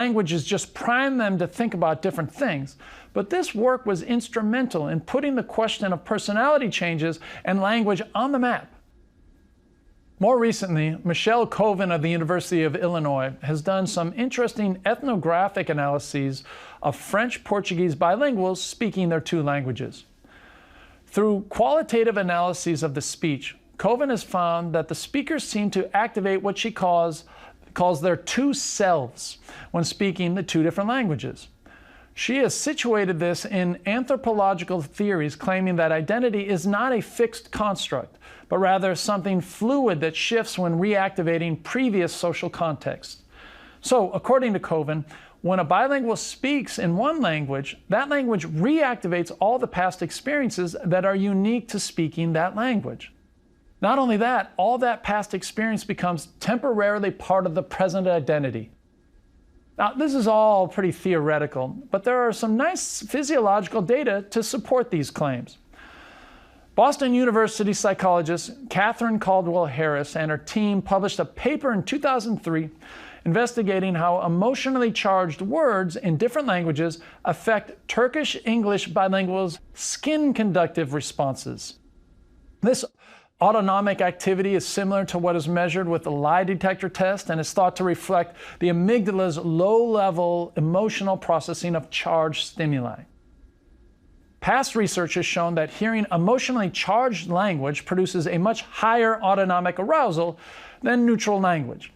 languages just prime them to think about different things, but this work was instrumental in putting the question of personality changes and language on the map. More recently, Michelle Coven of the University of Illinois has done some interesting ethnographic analyses of French-Portuguese bilinguals speaking their two languages. Through qualitative analyses of the speech, Coven has found that the speakers seem to activate what she calls their two selves when speaking the two different languages. She has situated this in anthropological theories claiming that identity is not a fixed construct, but rather something fluid that shifts when reactivating previous social contexts. So, according to Coven, when a bilingual speaks in one language, that language reactivates all the past experiences that are unique to speaking that language. Not only that, all that past experience becomes temporarily part of the present identity. Now, this is all pretty theoretical, but there are some nice physiological data to support these claims. Boston University psychologist Catherine Caldwell Harris and her team published a paper in 2003 investigating how emotionally charged words in different languages affect Turkish-English bilinguals' skin conductive responses. This autonomic activity is similar to what is measured with the lie detector test and is thought to reflect the amygdala's low-level emotional processing of charged stimuli. Past research has shown that hearing emotionally charged language produces a much higher autonomic arousal than neutral language.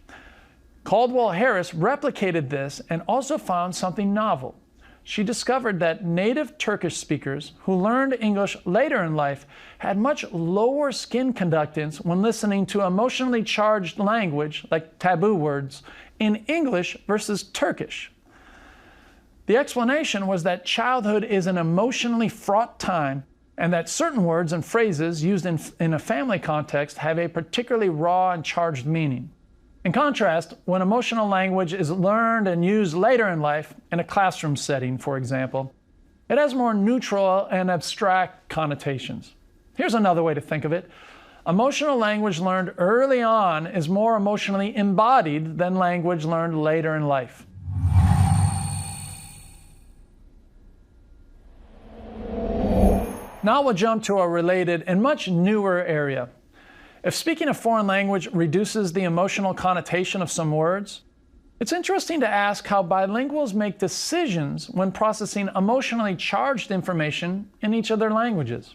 Caldwell Harris replicated this and also found something novel. She discovered that native Turkish speakers who learned English later in life had much lower skin conductance when listening to emotionally charged language, like taboo words, in English versus Turkish. The explanation was that childhood is an emotionally fraught time and that certain words and phrases used in a family context have a particularly raw and charged meaning. In contrast, when emotional language is learned and used later in life, in a classroom setting, for example, it has more neutral and abstract connotations. Here's another way to think of it. Emotional language learned early on is more emotionally embodied than language learned later in life. Now we'll jump to a related and much newer area. If speaking a foreign language reduces the emotional connotation of some words, it's interesting to ask how bilinguals make decisions when processing emotionally charged information in each of their languages.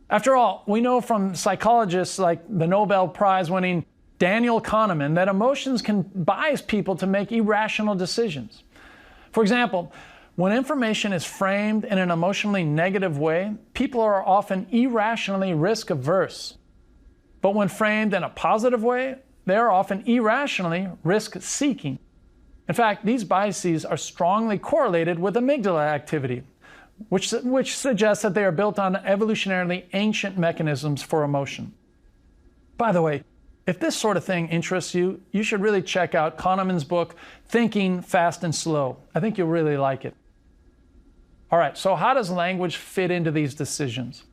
After all, we know from psychologists like the Nobel Prize-winning Daniel Kahneman that emotions can bias people to make irrational decisions. For example, when information is framed in an emotionally negative way, people are often irrationally risk-averse. But when framed in a positive way, they are often irrationally risk-seeking. In fact, these biases are strongly correlated with amygdala activity, which suggests that they are built on evolutionarily ancient mechanisms for emotion. By the way, if this sort of thing interests you, you should really check out Kahneman's book, Thinking Fast and Slow. I think you'll really like it. All right, so how does language fit into these decisions?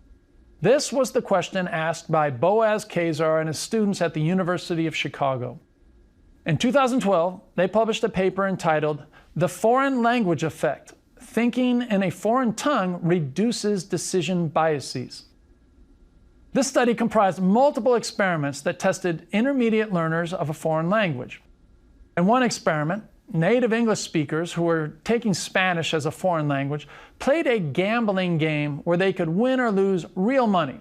This was the question asked by Boaz Kazar and his students at the University of Chicago. In 2012, they published a paper entitled The Foreign Language Effect: Thinking in a Foreign Tongue Reduces Decision Biases. This study comprised multiple experiments that tested intermediate learners of a foreign language. In one experiment, native English speakers who were taking Spanish as a foreign language played a gambling game where they could win or lose real money.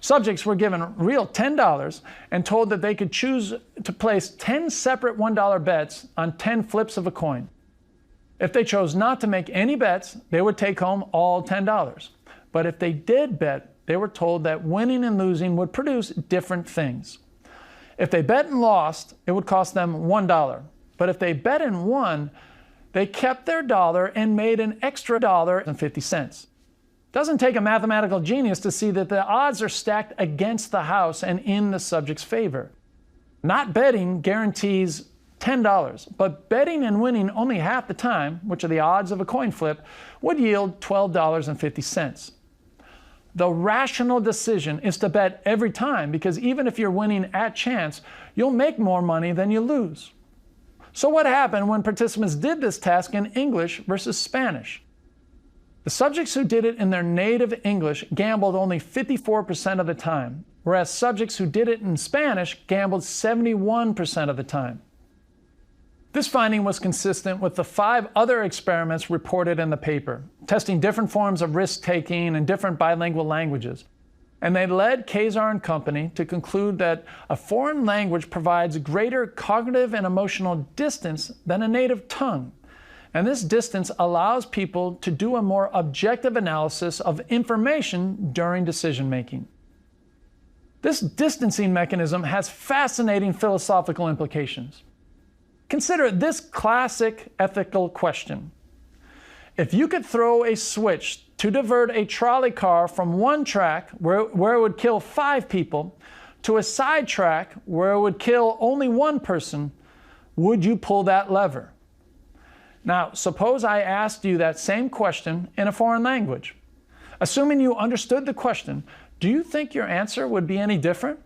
Subjects were given real $10 and told that they could choose to place 10 separate $1 bets on 10 flips of a coin. If they chose not to make any bets, they would take home all $10. But if they did bet, they were told that winning and losing would produce different things. If they bet and lost, it would cost them $1. But if they bet and won, they kept their dollar and made an extra $1.50. Doesn't take a mathematical genius to see that the odds are stacked against the house and in the subject's favor. Not betting guarantees $10, but betting and winning only half the time, which are the odds of a coin flip, would yield $12.50. The rational decision is to bet every time, because even if you're winning at chance, you'll make more money than you lose. So what happened when participants did this task in English versus Spanish? The subjects who did it in their native English gambled only 54% of the time, whereas subjects who did it in Spanish gambled 71% of the time. This finding was consistent with the 5 other experiments reported in the paper, testing different forms of risk-taking in different bilingual languages. And they led Kazar and company to conclude that a foreign language provides greater cognitive and emotional distance than a native tongue. And this distance allows people to do a more objective analysis of information during decision-making. This distancing mechanism has fascinating philosophical implications. Consider this classic ethical question. If you could throw a switch to divert a trolley car from one track where it would kill 5 people to a side track where it would kill only 1 person, would you pull that lever? Now, suppose I asked you that same question in a foreign language. Assuming you understood the question, do you think your answer would be any different?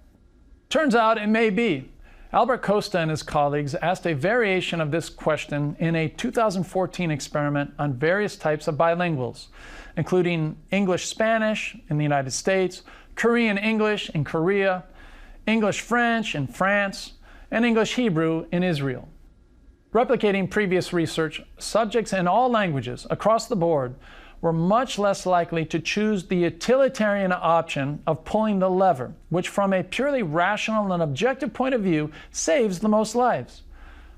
Turns out it may be. Albert Costa and his colleagues asked a variation of this question in a 2014 experiment on various types of bilinguals, including English-Spanish in the United States, Korean-English in Korea, English-French in France, and English-Hebrew in Israel. Replicating previous research, subjects in all languages across the board were much less likely to choose the utilitarian option of pulling the lever, which from a purely rational and objective point of view saves the most lives.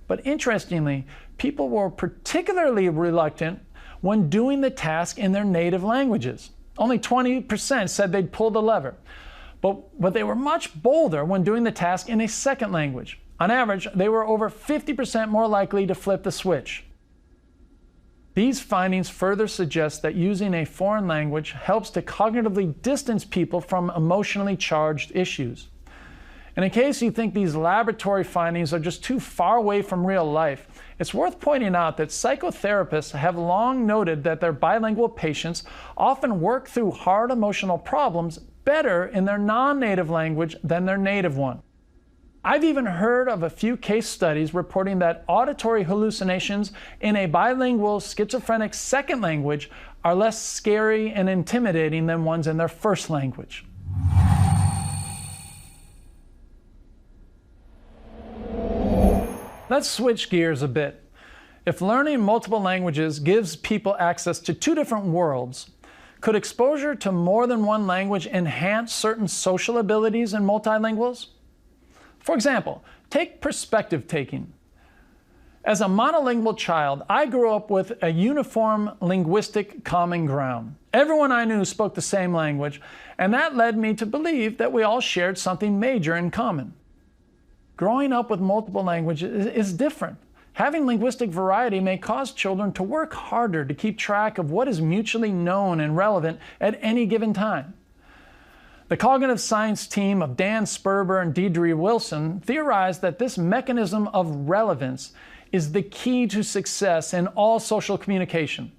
But interestingly, people were particularly reluctant when doing the task in their native languages. Only 20% said they'd pull the lever, but they were much bolder when doing the task in a second language. On average, they were over 50% more likely to flip the switch. These findings further suggest that using a foreign language helps to cognitively distance people from emotionally charged issues. And in case you think these laboratory findings are just too far away from real life, it's worth pointing out that psychotherapists have long noted that their bilingual patients often work through hard emotional problems better in their non-native language than their native one. I've even heard of a few case studies reporting that auditory hallucinations in a bilingual schizophrenic second language are less scary and intimidating than ones in their first language. Let's switch gears a bit. If learning multiple languages gives people access to 2 different worlds, could exposure to more than one language enhance certain social abilities in multilinguals? For example, take perspective taking. As a monolingual child, I grew up with a uniform linguistic common ground. Everyone I knew spoke the same language, and that led me to believe that we all shared something major in common. Growing up with multiple languages is different. Having linguistic variety may cause children to work harder to keep track of what is mutually known and relevant at any given time. The cognitive science team of Dan Sperber and Deidre Wilson theorized that this mechanism of relevance is the key to success in all social communication.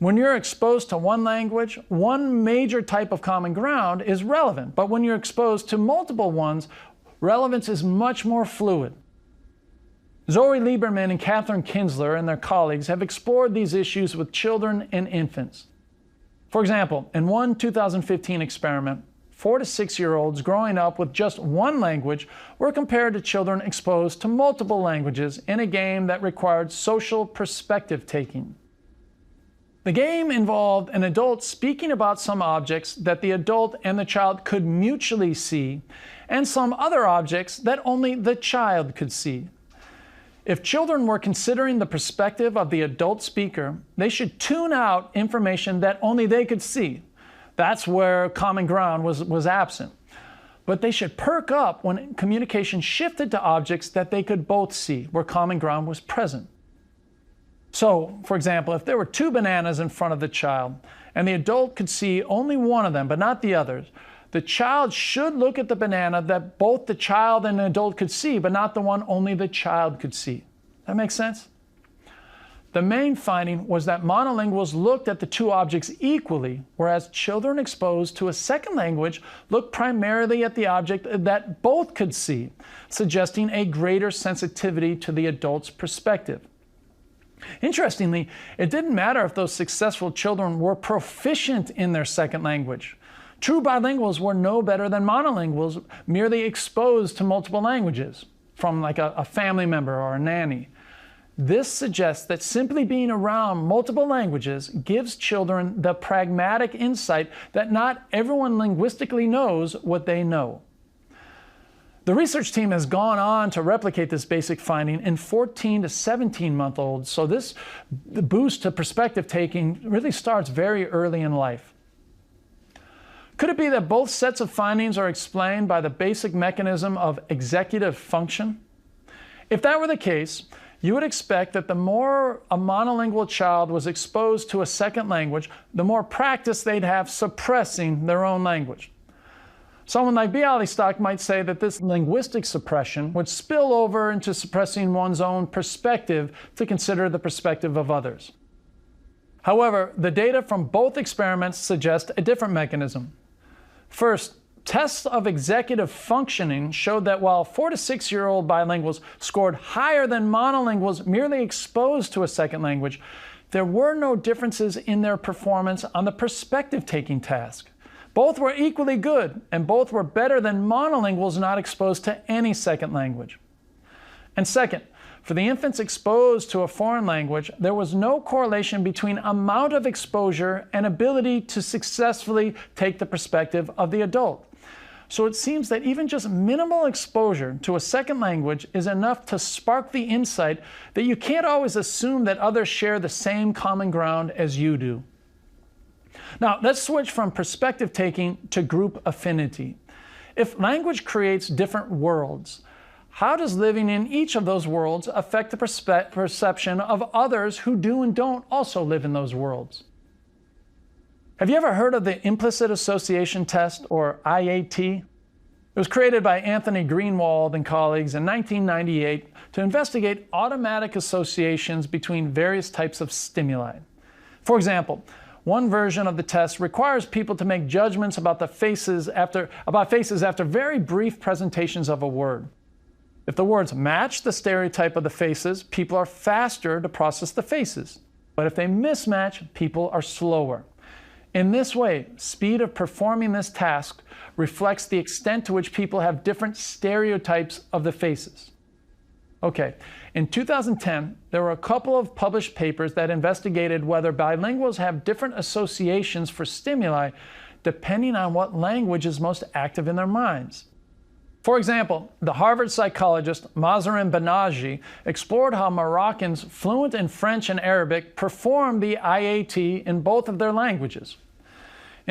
When you're exposed to one language, one major type of common ground is relevant, but when you're exposed to multiple ones, relevance is much more fluid. Zoe Lieberman and Catherine Kinsler and their colleagues have explored these issues with children and infants. For example, in one 2015 experiment, 4 to 6-year-olds growing up with just one language were compared to children exposed to multiple languages in a game that required social perspective taking. The game involved an adult speaking about some objects that the adult and the child could mutually see, and some other objects that only the child could see. If children were considering the perspective of the adult speaker, they should tune out information that only they could see. That's where common ground was absent. But they should perk up when communication shifted to objects that they could both see, where common ground was present. So, for example, if there were 2 bananas in front of the child, and the adult could see only one of them, but not the others, the child should look at the banana that both the child and the adult could see, but not the one only the child could see. That makes sense? The main finding was that monolinguals looked at the two objects equally, whereas children exposed to a second language looked primarily at the object that both could see, suggesting a greater sensitivity to the adult's perspective. Interestingly, it didn't matter if those successful children were proficient in their second language. True bilinguals were no better than monolinguals merely exposed to multiple languages from like a family member or a nanny. This suggests that simply being around multiple languages gives children the pragmatic insight that not everyone linguistically knows what they know. The research team has gone on to replicate this basic finding in 14 to 17-month-olds, so this boost to perspective taking really starts very early in life. Could it be that both sets of findings are explained by the basic mechanism of executive function? If that were the case, you would expect that the more a monolingual child was exposed to a second language, the more practice they'd have suppressing their own language. Someone like Bialystok might say that this linguistic suppression would spill over into suppressing one's own perspective to consider the perspective of others. However, the data from both experiments suggest a different mechanism. First, tests of executive functioning showed that while 4 to 6-year-old bilinguals scored higher than monolinguals merely exposed to a second language, there were no differences in their performance on the perspective-taking task. Both were equally good, and both were better than monolinguals not exposed to any second language. And second, for the infants exposed to a foreign language, there was no correlation between amount of exposure and ability to successfully take the perspective of the adult. So it seems that even just minimal exposure to a second language is enough to spark the insight that you can't always assume that others share the same common ground as you do. Now, let's switch from perspective taking to group affinity. If language creates different worlds, how does living in each of those worlds affect the perception of others who do and don't also live in those worlds? Have you ever heard of the Implicit Association Test, or IAT? It was created by Anthony Greenwald and colleagues in 1998 to investigate automatic associations between various types of stimuli. For example, one version of the test requires people to make judgments about faces after very brief presentations of a word. If the words match the stereotype of the faces, people are faster to process the faces. But if they mismatch, people are slower. In this way, speed of performing this task reflects the extent to which people have different stereotypes of the faces. Okay, in 2010, there were a couple of published papers that investigated whether bilinguals have different associations for stimuli depending on what language is most active in their minds. For example, the Harvard psychologist Mahzarin Banaji explored how Moroccans fluent in French and Arabic performed the IAT in both of their languages.